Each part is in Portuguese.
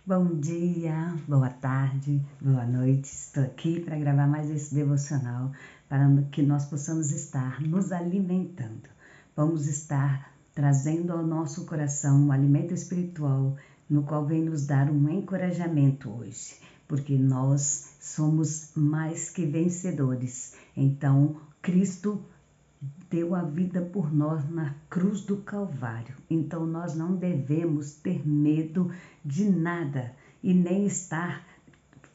Bom dia, boa tarde, boa noite. Estou aqui para gravar mais esse devocional para que nós possamos estar nos alimentando. Vamos estar trazendo ao nosso coração um alimento espiritual, no qual vem nos dar um encorajamento hoje, porque nós somos mais que vencedores. Então, Cristo deu a vida por nós na cruz do Calvário. Então nós não devemos ter medo de nada e nem estar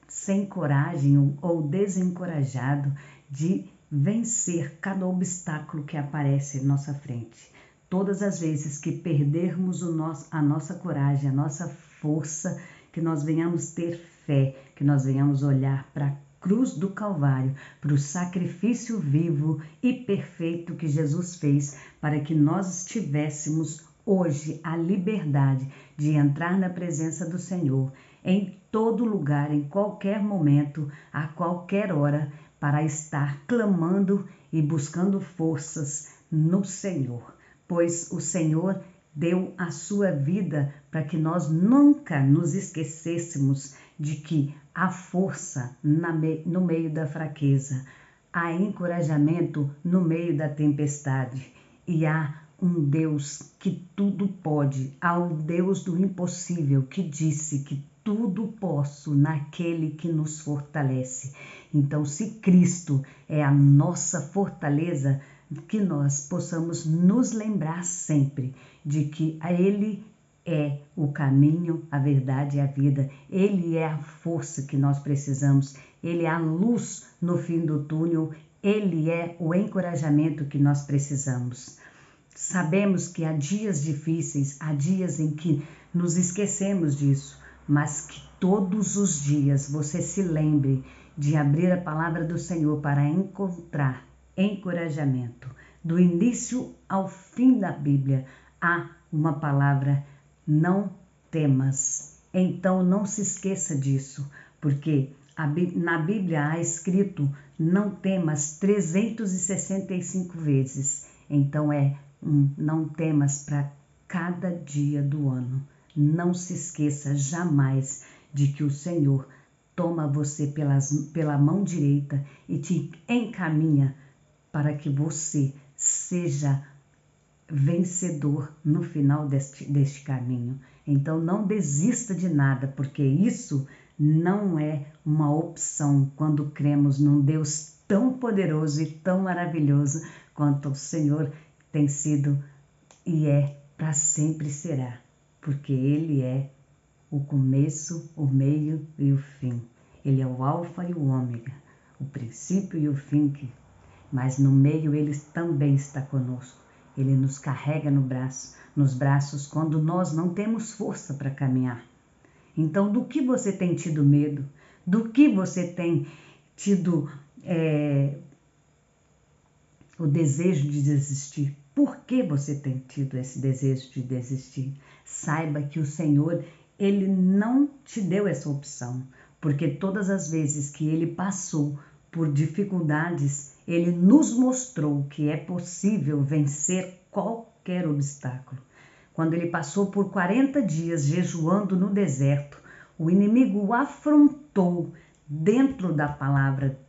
sem coragem ou desencorajado de vencer cada obstáculo que aparece em nossa frente. Todas as vezes que perdermos a nossa coragem, a nossa força, que nós venhamos ter fé, que nós venhamos olhar para a cruz do Calvário, para o sacrifício vivo e perfeito que Jesus fez para que nós tivéssemos hoje a liberdade de entrar na presença do Senhor em todo lugar, em qualquer momento, a qualquer hora, para estar clamando e buscando forças no Senhor, pois o Senhor deu a sua vida para que nós nunca nos esquecêssemos de que há força no meio da fraqueza, há encorajamento no meio da tempestade e há um Deus que tudo pode, há o Deus do impossível que disse que tudo posso naquele que nos fortalece. Então, se Cristo é a nossa fortaleza, que nós possamos nos lembrar sempre de que Ele é o caminho, a verdade e a vida. Ele é a força que nós precisamos. Ele é a luz no fim do túnel. Ele é o encorajamento que nós precisamos. Sabemos que há dias difíceis, há dias em que nos esquecemos disso, mas que todos os dias você se lembre de abrir a palavra do Senhor para encontrar encorajamento. Do início ao fim da Bíblia há uma palavra: não temas. Então não se esqueça disso, porque na Bíblia há escrito não temas 365 vezes. Então não temas para cada dia do ano. Não se esqueça jamais de que o Senhor toma você pela mão direita e te encaminha para que você seja vencedor no final deste caminho. Então não desista de nada, porque isso não é uma opção quando cremos num Deus tão poderoso e tão maravilhoso quanto o Senhor tem sido e é, para sempre será, porque Ele é o começo, o meio e o fim. Ele é o alfa e o ômega, o princípio e o fim, mas no meio Ele também está conosco. Ele nos carrega nos braços quando nós não temos força para caminhar. Então, do que você tem tido medo? Do que você tem tido o desejo de desistir? Por que você tem tido esse desejo de desistir? Saiba que o Senhor, Ele não te deu essa opção, porque todas as vezes que Ele passou por dificuldades, Ele nos mostrou que é possível vencer qualquer obstáculo. Quando Ele passou por 40 dias jejuando no deserto, o inimigo o afrontou dentro da palavra.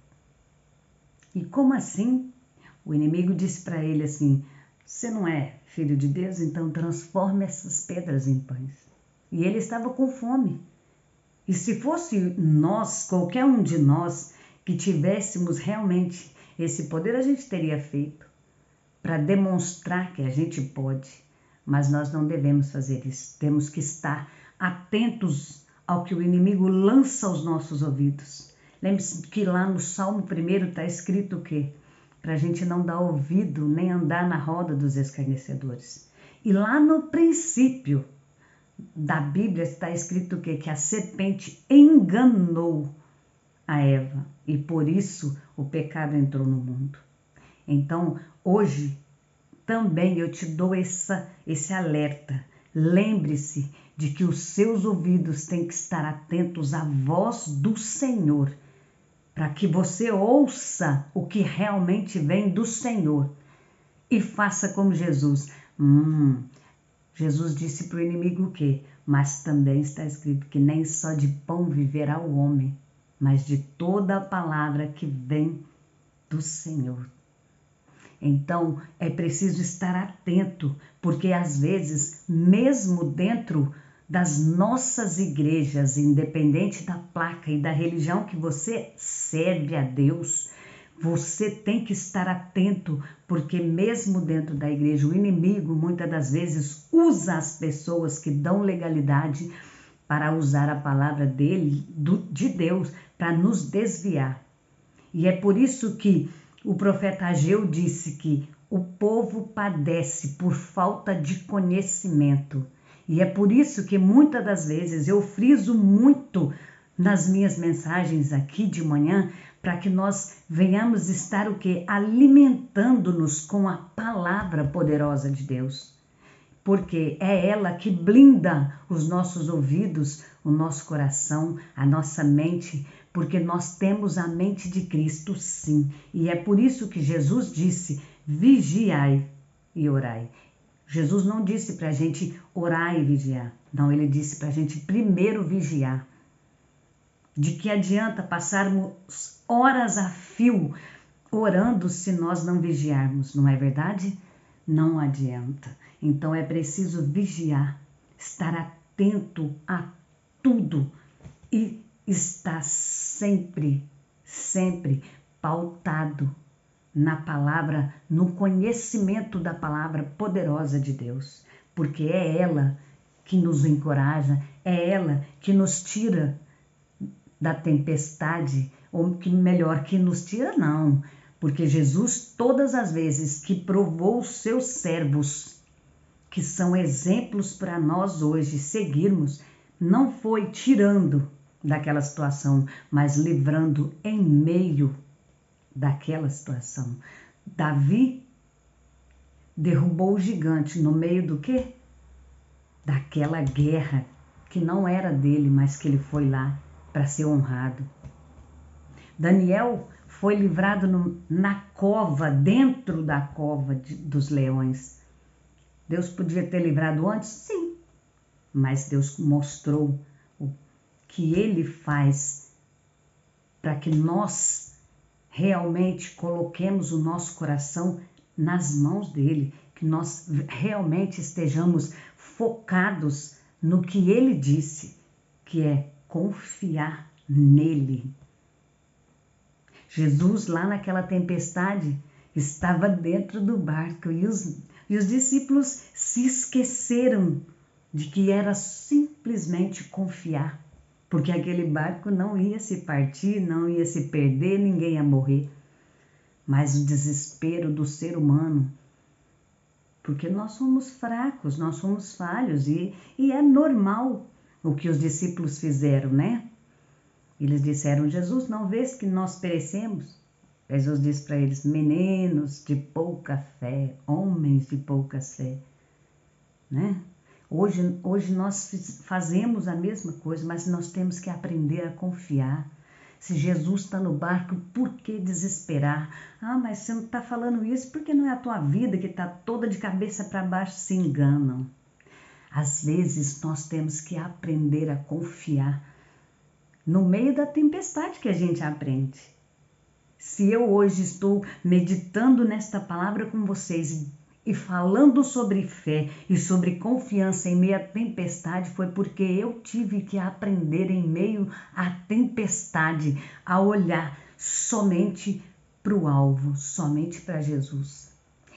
E como assim? O inimigo disse para ele assim: você não é filho de Deus? Então transforme essas pedras em pães. E ele estava com fome. E se fosse nós, qualquer um de nós, que tivéssemos realmente esse poder, a gente teria feito para demonstrar que a gente pode. Mas nós não devemos fazer isso. Temos que estar atentos ao que o inimigo lança aos nossos ouvidos. Lembre-se que lá no Salmo 1 está escrito o quê? Para a gente não dar ouvido nem andar na roda dos escarnecedores. E lá no princípio da Bíblia está escrito o quê? Que a serpente enganou a Eva e por isso o pecado entrou no mundo. Então, hoje também eu te dou esse alerta. Lembre-se de que os seus ouvidos têm que estar atentos à voz do Senhor, para que você ouça o que realmente vem do Senhor e faça como Jesus. Jesus disse para o inimigo o quê? Mas também está escrito que nem só de pão viverá o homem, mas de toda a palavra que vem do Senhor. Então, é preciso estar atento, porque às vezes, mesmo dentro das nossas igrejas, independente da placa e da religião que você serve a Deus, você tem que estar atento, porque mesmo dentro da igreja, o inimigo muitas das vezes usa as pessoas que dão legalidade para usar a palavra dele, de Deus, para nos desviar. E é por isso que o profeta Ageu disse que o povo padece por falta de conhecimento. E é por isso que muitas das vezes eu friso muito nas minhas mensagens aqui de manhã, para que nós venhamos estar o quê? Alimentando-nos com a palavra poderosa de Deus. Porque é ela que blinda os nossos ouvidos, o nosso coração, a nossa mente, porque nós temos a mente de Cristo, sim. E é por isso que Jesus disse, vigiai e orai. Jesus não disse para a gente orar e vigiar. Não, ele disse para a gente primeiro vigiar. De que adianta passarmos horas a fio orando se nós não vigiarmos, não é verdade? Não adianta. Então é preciso vigiar, estar atento a tudo e estar sempre pautado na palavra, no conhecimento da palavra poderosa de Deus, porque é ela que nos encoraja, é ela que nos tira da tempestade, ou que melhor, que nos tira não, porque Jesus todas as vezes que provou os seus servos, que são exemplos para nós hoje seguirmos, não foi tirando daquela situação, mas livrando em meio daquela situação. Davi derrubou o gigante no meio do quê? Daquela guerra que não era dele, mas que ele foi lá para ser honrado. Daniel foi livrado na cova, dentro da cova dos leões. Deus podia ter livrado antes? Sim. Mas Deus mostrou o que Ele faz para que nós realmente coloquemos o nosso coração nas mãos dEle, que nós realmente estejamos focados no que Ele disse, que é confiar nele. Jesus, lá naquela tempestade, estava dentro do barco e os discípulos se esqueceram de que era simplesmente confiar, porque aquele barco não ia se partir, não ia se perder, ninguém ia morrer. Mas o desespero do ser humano, porque nós somos fracos, nós somos falhos e é normal o que os discípulos fizeram, né? Eles disseram, Jesus, não vês que nós perecemos? Jesus disse para eles, meninos de pouca fé, homens de pouca fé, né? Hoje nós fazemos a mesma coisa, mas nós temos que aprender a confiar. Se Jesus está no barco, por que desesperar? Ah, mas você não está falando isso porque não é a tua vida que está toda de cabeça para baixo, se enganam. Às vezes nós temos que aprender a confiar. No meio da tempestade que a gente aprende. Se eu hoje estou meditando nesta palavra com vocês e falando sobre fé e sobre confiança em meio à tempestade, foi porque eu tive que aprender em meio à tempestade a olhar somente para o alvo, somente para Jesus.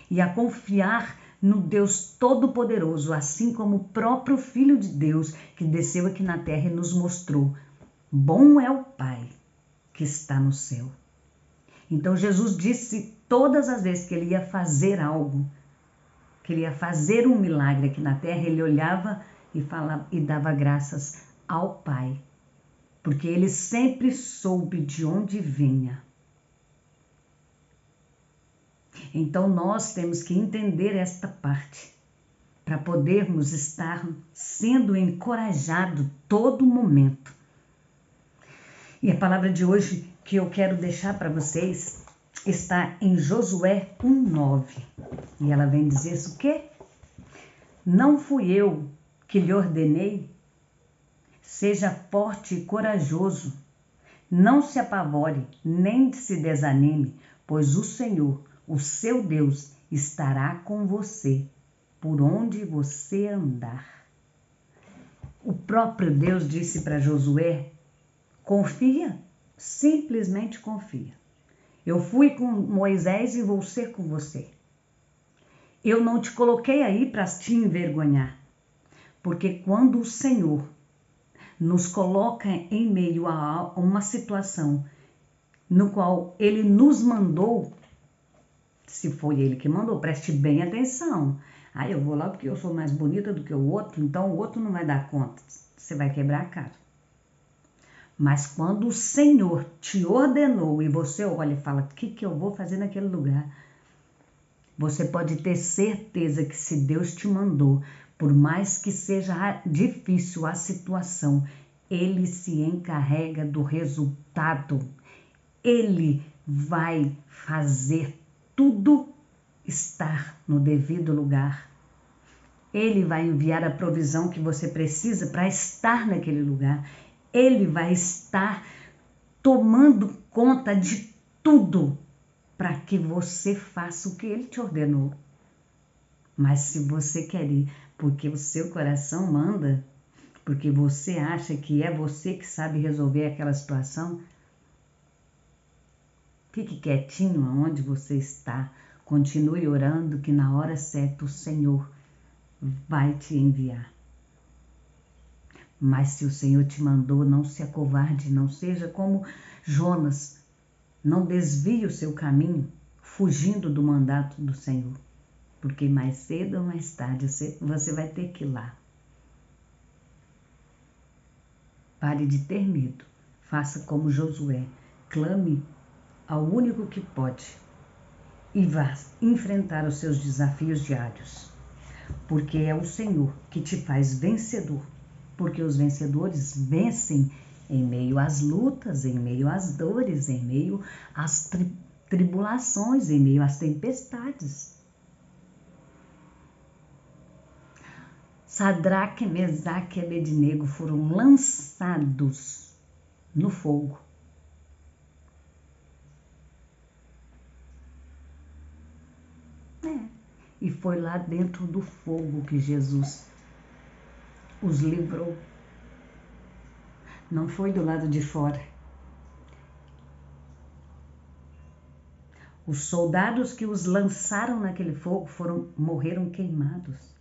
E a confiar no Deus Todo-Poderoso, assim como o próprio Filho de Deus que desceu aqui na terra e nos mostrou. Bom é o Pai que está no céu. Então Jesus disse todas as vezes que ele ia fazer algo, que ele ia fazer um milagre aqui na terra, ele olhava e falava e dava graças ao Pai, porque ele sempre soube de onde vinha. Então nós temos que entender esta parte para podermos estar sendo encorajados todo momento. E a palavra de hoje que eu quero deixar para vocês está em Josué 1:9. E ela vem dizer o quê? Não fui eu que lhe ordenei Seja forte e corajoso. Não se apavore, nem se desanime, pois o Senhor, o seu Deus, estará com você por onde você andar. O próprio Deus disse para Josué: confia, simplesmente confia. Eu fui com Moisés e vou ser com você. Eu não te coloquei aí para te envergonhar, porque quando o Senhor nos coloca em meio a uma situação no qual Ele nos mandou, se foi Ele que mandou, preste bem atenção. Eu vou lá porque eu sou mais bonita do que o outro, então o outro não vai dar conta. Você vai quebrar a cara. Mas quando o Senhor te ordenou e você olha e fala, o que eu vou fazer naquele lugar? Você pode ter certeza que se Deus te mandou, por mais que seja difícil a situação, Ele se encarrega do resultado. Ele vai fazer tudo estar no devido lugar. Ele vai enviar a provisão que você precisa para estar naquele lugar. Ele vai estar tomando conta de tudo para que você faça o que Ele te ordenou. Mas se você quer ir porque o seu coração manda, porque você acha que é você que sabe resolver aquela situação, fique quietinho aonde você está. Continue orando que na hora certa o Senhor vai te enviar. Mas se o Senhor te mandou, não se acovarde, não seja como Jonas. Não desvie o seu caminho fugindo do mandato do Senhor. Porque mais cedo ou mais tarde você vai ter que ir lá. Pare de ter medo. Faça como Josué. Clame ao único que pode e vá enfrentar os seus desafios diários. Porque é o Senhor que te faz vencedor. Porque os vencedores vencem em meio às lutas, em meio às dores, em meio às tribulações, em meio às tempestades. Sadraque, Mesaque e Abednego foram lançados no fogo. E foi lá dentro do fogo que Jesus os livrou. Não foi do lado de fora. Os soldados que os lançaram naquele fogo morreram queimados.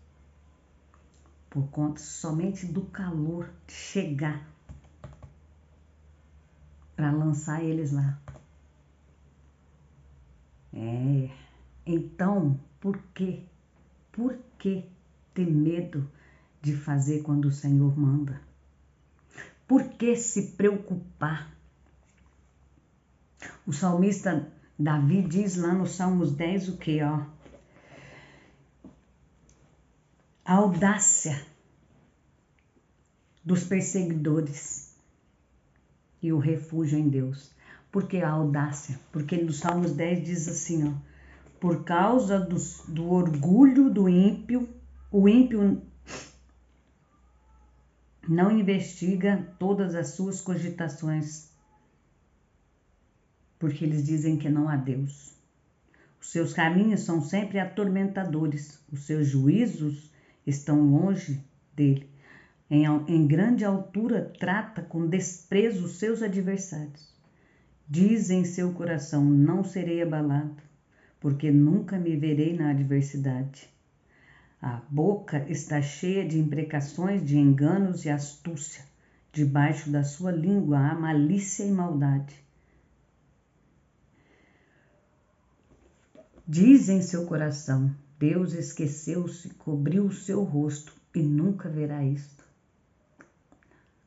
Por conta somente do calor de chegar para lançar eles lá. Então, por quê? Por que ter medo de fazer quando o Senhor manda? Por que se preocupar? O salmista Davi diz lá no Salmos 10 o quê? A audácia dos perseguidores e o refúgio em Deus. Por que a audácia? Porque no Salmos 10 diz assim, por causa do orgulho do ímpio, o ímpio não investiga todas as suas cogitações, porque eles dizem que não há Deus. Os seus caminhos são sempre atormentadores, os seus juízos estão longe dele. Em grande altura trata com desprezo os seus adversários. Diz em seu coração, não serei abalado, porque nunca me verei na adversidade. A boca está cheia de imprecações, de enganos e astúcia. Debaixo da sua língua há malícia e maldade. Diz em seu coração, Deus esqueceu-se, cobriu o seu rosto e nunca verá isto.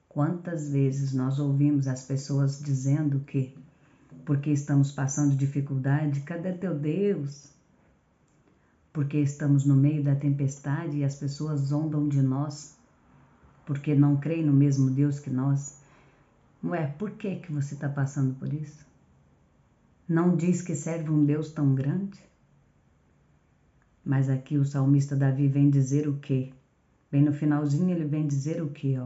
Quantas vezes nós ouvimos as pessoas dizendo que, porque estamos passando dificuldade, cadê teu Deus? Porque estamos no meio da tempestade e as pessoas zombam de nós, porque não creem no mesmo Deus que nós. Por que você está passando por isso? Não diz que serve um Deus tão grande? Mas aqui o salmista Davi vem dizer o quê? Bem no finalzinho ele vem dizer o quê?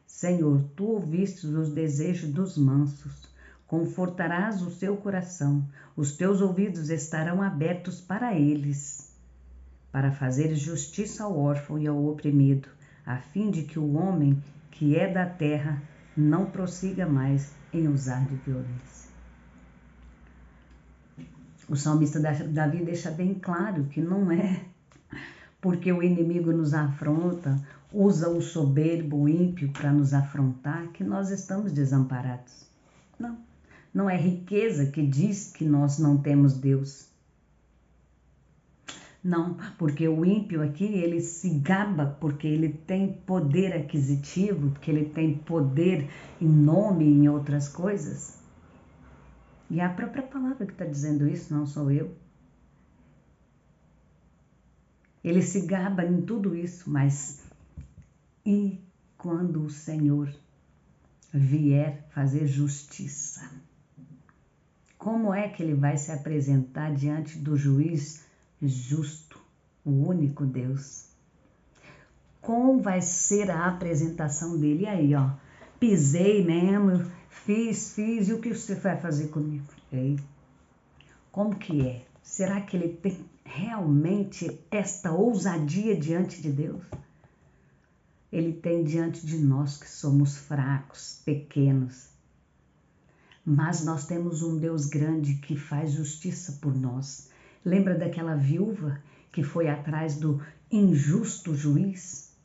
Senhor, tu ouvistes os desejos dos mansos, confortarás o seu coração, os teus ouvidos estarão abertos para eles, para fazer justiça ao órfão e ao oprimido, a fim de que o homem que é da terra não prossiga mais em usar de violência. O salmista Davi deixa bem claro que não é porque o inimigo nos afronta, usa o soberbo, o ímpio para nos afrontar, que nós estamos desamparados. Não, não é riqueza que diz que nós não temos Deus. Não, porque o ímpio aqui, ele se gaba porque ele tem poder aquisitivo, porque ele tem poder em nome e em outras coisas. E é a própria palavra que está dizendo isso, não sou eu. Ele se gaba em tudo isso, mas e quando o Senhor vier fazer justiça? Como é que ele vai se apresentar diante do juiz justo, o único Deus? Como vai ser a apresentação dele? E aí, ó, pisei mesmo, fiz, e o que você vai fazer comigo? Ei, como que é? Será que ele tem realmente esta ousadia diante de Deus? Ele tem diante de nós que somos fracos, pequenos. Mas nós temos um Deus grande que faz justiça por nós. Lembra daquela viúva que foi atrás do injusto juiz?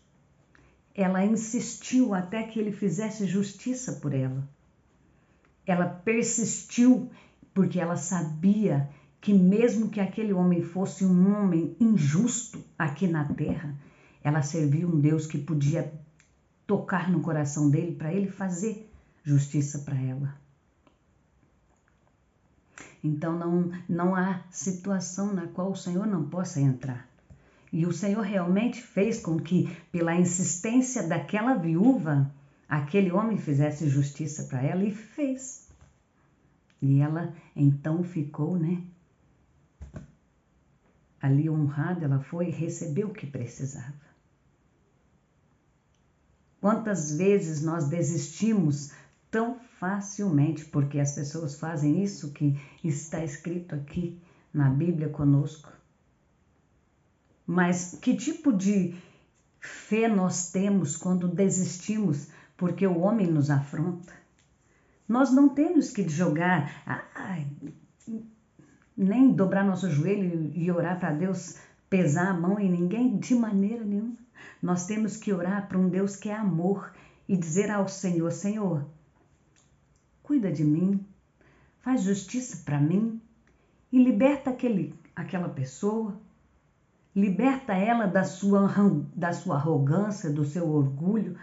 Ela insistiu até que ele fizesse justiça por ela. Ela persistiu porque ela sabia que mesmo que aquele homem fosse um homem injusto aqui na terra, ela servia um Deus que podia tocar no coração dele para ele fazer justiça para ela. Então não há situação na qual o Senhor não possa entrar. E o Senhor realmente fez com que, pela insistência daquela viúva, aquele homem fizesse justiça para ela, e fez. E ela então ficou, ali honrada, ela foi e recebeu o que precisava. Quantas vezes nós desistimos tão facilmente, porque as pessoas fazem isso que está escrito aqui na Bíblia conosco. Mas que tipo de fé nós temos quando desistimos porque o homem nos afronta? Nós não temos que jogar, nem dobrar nosso joelho e orar para Deus pesar a mão em ninguém, de maneira nenhuma. Nós temos que orar para um Deus que é amor e dizer ao Senhor: Senhor, cuida de mim, faz justiça para mim e liberta aquela pessoa, liberta ela da sua arrogância, do seu orgulho,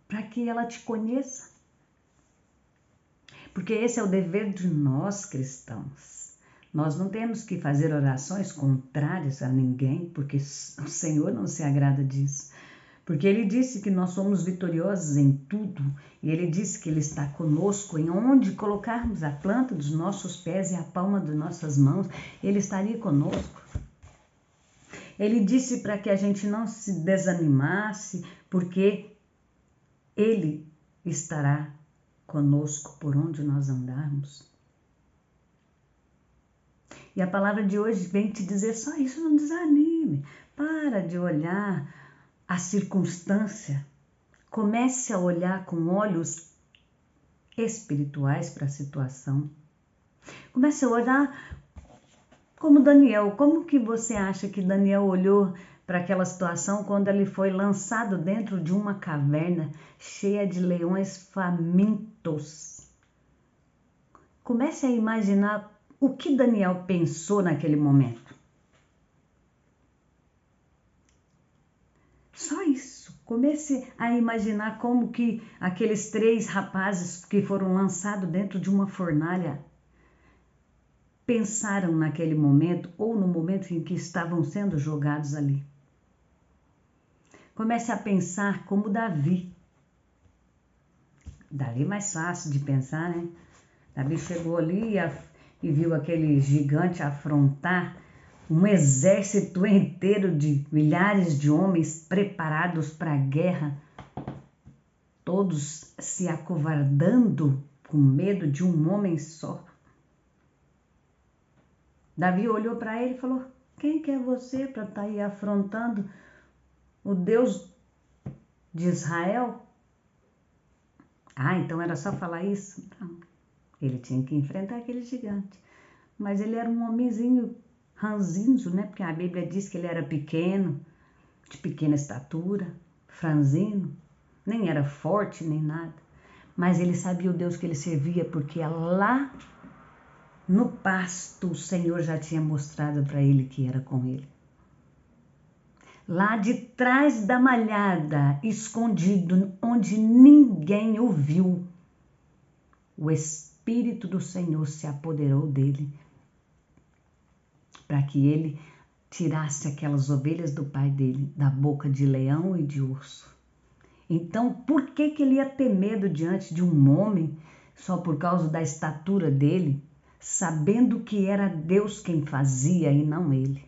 para que ela te conheça. Porque esse é o dever de nós cristãos. Nós não temos que fazer orações contrárias a ninguém, porque o Senhor não se agrada disso. Porque Ele disse que nós somos vitoriosos em tudo. E Ele disse que Ele está conosco em onde colocarmos a planta dos nossos pés e a palma das nossas mãos. Ele estaria conosco. Ele disse para que a gente não se desanimasse, porque Ele estará conosco por onde nós andarmos. E a palavra de hoje vem te dizer só isso: não desanime. Para de olhar a circunstância. Comece a olhar com olhos espirituais para a situação. Comece a olhar como Daniel. Como que você acha que Daniel olhou para aquela situação quando ele foi lançado dentro de uma caverna cheia de leões famintos? Comece a imaginar o que Daniel pensou naquele momento. Só isso. Comece a imaginar como que aqueles 3 rapazes que foram lançados dentro de uma fornalha pensaram naquele momento ou no momento em que estavam sendo jogados ali. Comece a pensar como Davi. Davi é mais fácil de pensar, né? Davi chegou ali e viu aquele gigante afrontar um exército inteiro de milhares de homens preparados para a guerra. todos se acovardando com medo de um homem só. Davi olhou para ele e falou: quem que é você para estar aí afrontando o Deus de Israel? Ah, então era só falar isso? Não. Ele tinha que enfrentar aquele gigante. Mas ele era um homenzinho ranzinho, né? Porque a Bíblia diz que ele era pequeno, de pequena estatura, franzino, nem era forte nem nada. Mas ele sabia o Deus que ele servia, porque lá no pasto o Senhor já tinha mostrado para ele que era com ele. Lá de trás da malhada, escondido, onde ninguém o viu, o Espírito do Senhor se apoderou dele para que ele tirasse aquelas ovelhas do pai dele da boca de leão e de urso. Então, por que ele ia ter medo diante de um homem só por causa da estatura dele, sabendo que era Deus quem fazia e não ele?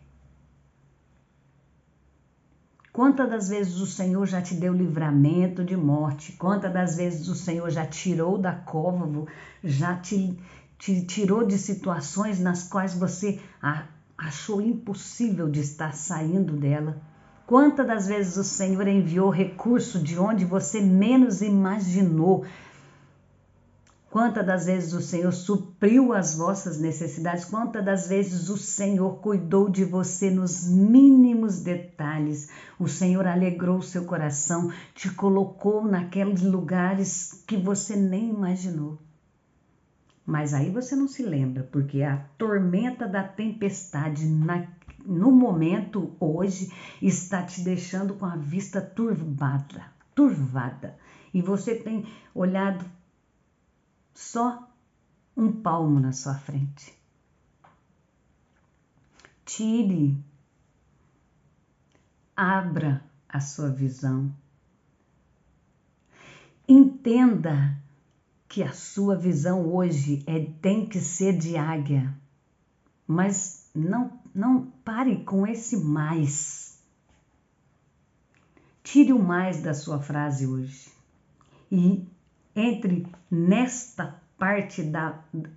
Quantas das vezes o Senhor já te deu livramento de morte? Quantas das vezes o Senhor já tirou da cova, já te tirou de situações nas quais você achou impossível de estar saindo dela? Quantas das vezes o Senhor enviou recurso de onde você menos imaginou? Quantas das vezes o Senhor supriu as vossas necessidades? Quantas das vezes o Senhor cuidou de você nos mínimos detalhes? O Senhor alegrou o seu coração, te colocou naqueles lugares que você nem imaginou. Mas aí você não se lembra, porque a tormenta da tempestade no momento, hoje, está te deixando com a vista turvada. E você tem olhado só um palmo na sua frente. Abra a sua visão. Entenda que a sua visão hoje tem que ser de águia, mas não pare com esse mais. Tire o mais da sua frase hoje e entre nesta parte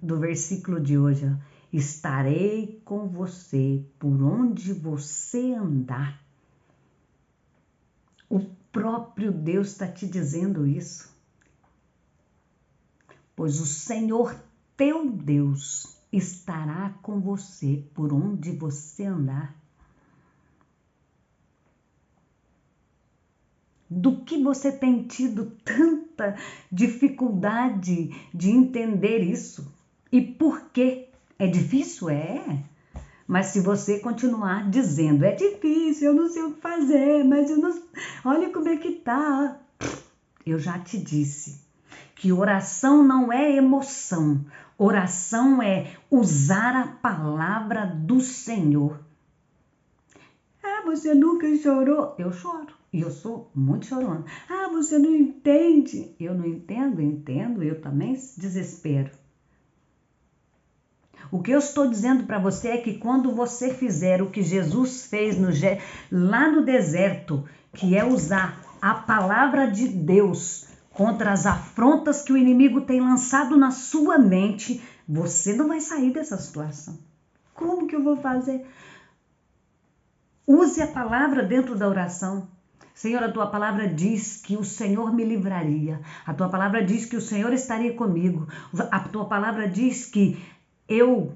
do versículo de hoje. Ó, estarei com você por onde você andar. O próprio Deus está te dizendo isso. Pois o Senhor teu Deus estará com você por onde você andar. Do que você tem tido tanta dificuldade de entender isso? E por quê? É difícil? É. Mas se você continuar dizendo, é difícil, eu não sei o que fazer, mas eu não... olha como é que tá. Eu já te disse que oração não é emoção. Oração é usar a palavra do Senhor. Ah, você nunca chorou? Eu choro. E eu sou muito chorona. Ah, você não entende? Eu não entendo, eu também desespero. O que eu estou dizendo para você é que quando você fizer o que Jesus fez lá no deserto, que é usar a palavra de Deus contra as afrontas que o inimigo tem lançado na sua mente, você não vai sair dessa situação. Como que eu vou fazer? Use a palavra dentro da oração. Senhor, a tua palavra diz que o Senhor me livraria. A tua palavra diz que o Senhor estaria comigo. A tua palavra diz que eu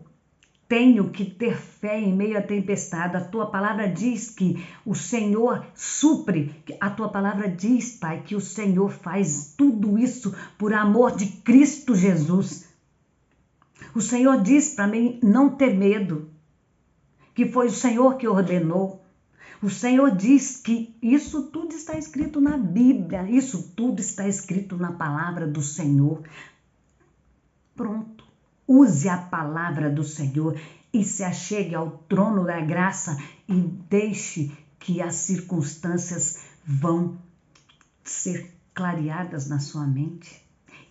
tenho que ter fé em meio à tempestade. A tua palavra diz que o Senhor supre. A tua palavra diz, Pai, que o Senhor faz tudo isso por amor de Cristo Jesus. O Senhor diz para mim não ter medo, que foi o Senhor que ordenou. O Senhor diz que isso tudo está escrito na Bíblia, isso tudo está escrito na palavra do Senhor. Pronto, use a palavra do Senhor e se achegue ao trono da graça e deixe que as circunstâncias vão ser clareadas na sua mente.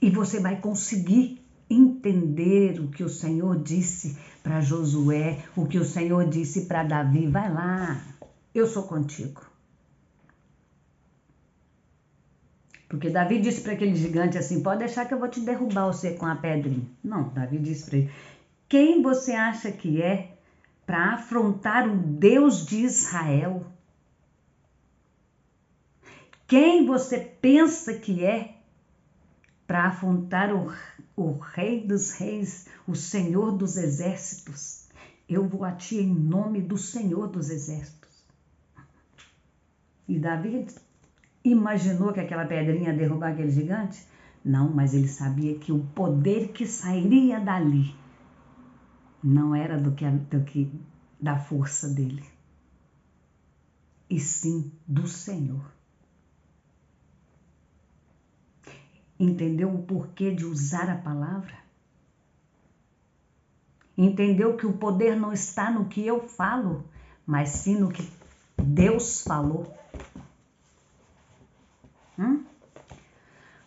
E você vai conseguir entender o que o Senhor disse para Josué, o que o Senhor disse para Davi. Vai lá, eu sou contigo. Porque Davi disse para aquele gigante assim: pode deixar que eu vou te derrubar você com a pedrinha. Não, Davi disse para ele: quem você acha que é para afrontar o Deus de Israel? Quem você pensa que é para afrontar o Rei dos Reis, o Senhor dos Exércitos? Eu vou a ti em nome do Senhor dos Exércitos. E Davi imaginou que aquela pedrinha ia derrubar aquele gigante? Não, mas ele sabia que o poder que sairia dali não era da força dele, e sim do Senhor. Entendeu o porquê de usar a palavra? Entendeu que o poder não está no que eu falo, mas sim no que Deus falou?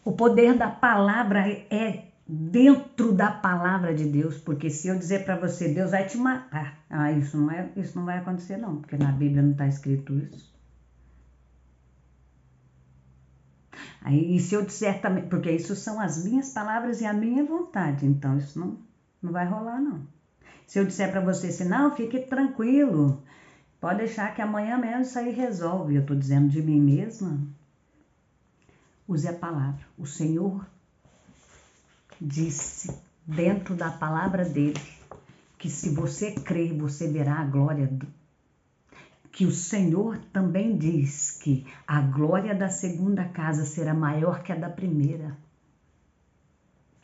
O poder da palavra é dentro da palavra de Deus, porque se eu dizer para você, Deus vai te matar, isso não vai acontecer não, porque na Bíblia não está escrito isso. Aí, e se eu disser também, porque isso são as minhas palavras e a minha vontade, então isso não vai rolar não. Se eu disser para você assim, não, fique tranquilo, pode deixar que amanhã mesmo isso aí resolve, eu estou dizendo de mim mesma, use a palavra. O Senhor disse dentro da palavra dele que se você crer, você verá a glória que o Senhor também diz que a glória da segunda casa será maior que a da primeira.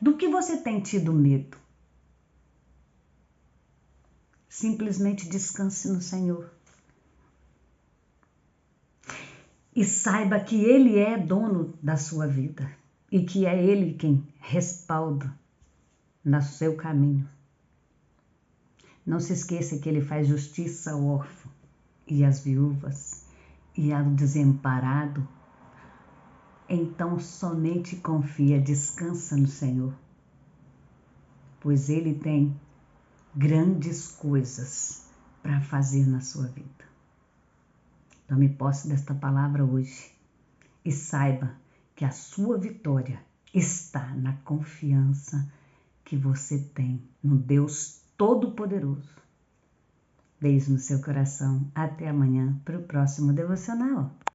Do que você tem tido medo? Simplesmente descanse no Senhor. E saiba que Ele é dono da sua vida e que é Ele quem respalda no seu caminho. Não se esqueça que Ele faz justiça ao órfão e às viúvas e ao desamparado. Então somente confia, descansa no Senhor, pois Ele tem grandes coisas para fazer na sua vida. Tome posse desta palavra hoje e saiba que a sua vitória está na confiança que você tem no Deus Todo-Poderoso. Beijo no seu coração. Até amanhã para o próximo devocional.